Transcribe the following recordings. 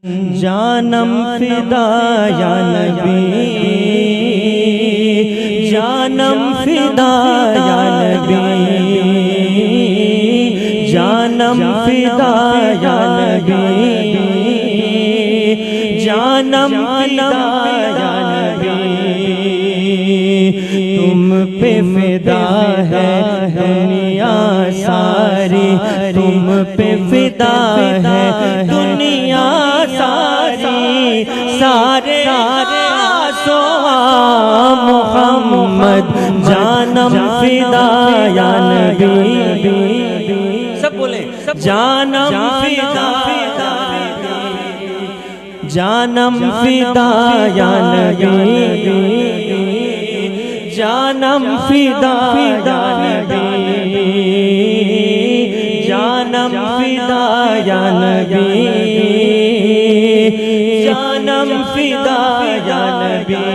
جانم فدا یا نبی، جانم فدا یا نبی، جانم فدا یا نبی، جانم فدا یا نبی، تم پہ فدا ہے دنیا ساری، تم پہ فدا ہے دنیا ساری، سارے آسو محمد جانم فدا یا نبی، سب بولیں جانم فدا، جانم فدا یا نبی، جانم فدا یا نبی، جانم فدا یا نبی، جانم فدا یا نبی،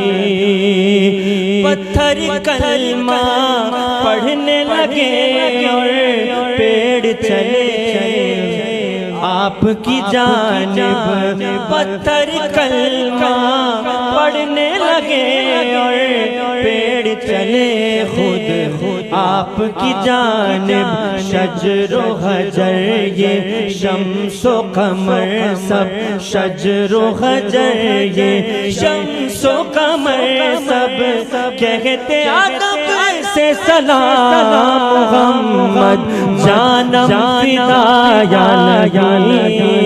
پتھر کلمہ پڑھنے لگے اور پیڑ چلے آپ کی جانب، پتھر کلمہ پڑھنے لگے اور پیڑ چلے خود آپ کی جانب، شجر و حجر یہ شمس و قمر سب، شجر و حجر یہ شمس و قمر سب، کہتے ادب سے سلام محمد جانم فدا یا نبی،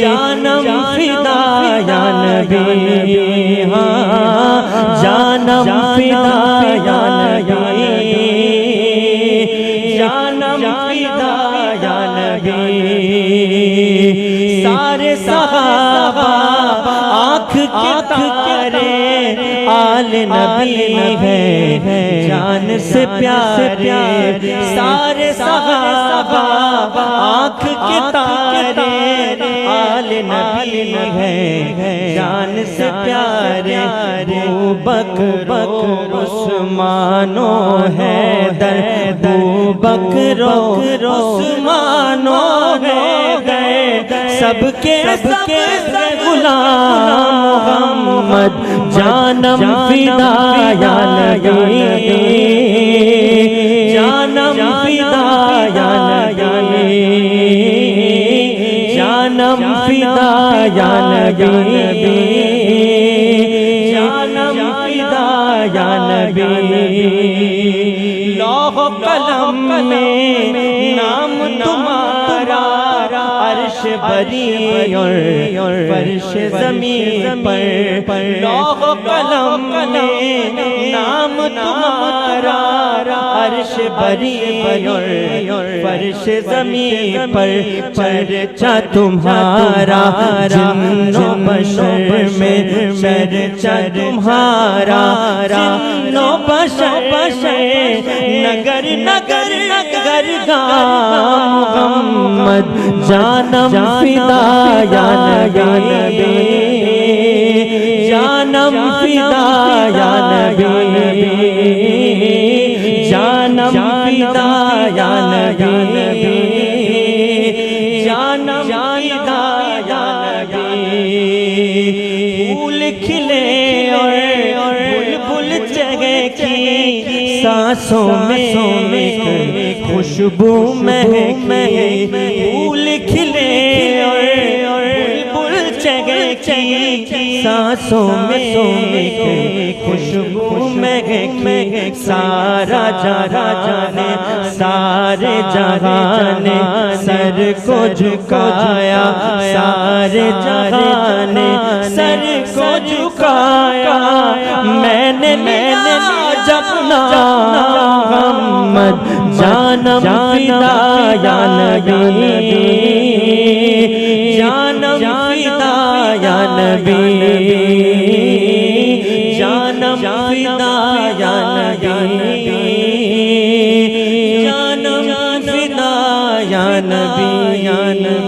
جانم فدا یا نبی، ہاں جانم فدا یا نبی، جانم فدا یا نبی، سارے صحابہ آنکھ کے تارے آل نبی ہے جان سے پیارے، سارے صحابہ آنکھ کے تارے آل نبی ہے جان سے پیارے، ابو بکر عثمان و حیدر، ابو بکر عثمان و حیدر، سب کے غلام محمد جانم فدا یا نبی، جانم فدا یا نبی، جانم فدا یا نبی، جانم فدا یا نبی، لوح قلم میں نام تمہارا، عرش بری اور فرش زمین پر، لوح قلم میں نام تمہارا، عرش بری اور فرش زمین پر، چرچا تمہارا جن و بشر میں، چرچا تمہارا جن و بشر، نگر نگر نگر گاؤں محمد جانم فدا یا نبی، جانم فدا یا نبی، جانم فدا یا نبی، جانم فدا یا نبی، پھول کھلے اور بلبل چہکی سانسوں میں خوشبو مہکے، پھول کھلے اور بلبل چہکی سانسوں میں خوشبو مہکے، سارا جہانے سارے جہان سر کو جھکایا، سارے جہان سر کو جھکایا، میں نے جب نام محمد جانم فدا یا نبی، جانم فدا یا نبی، جانم فدا یا نبی، جانم فدا یا نبی، یا نبی۔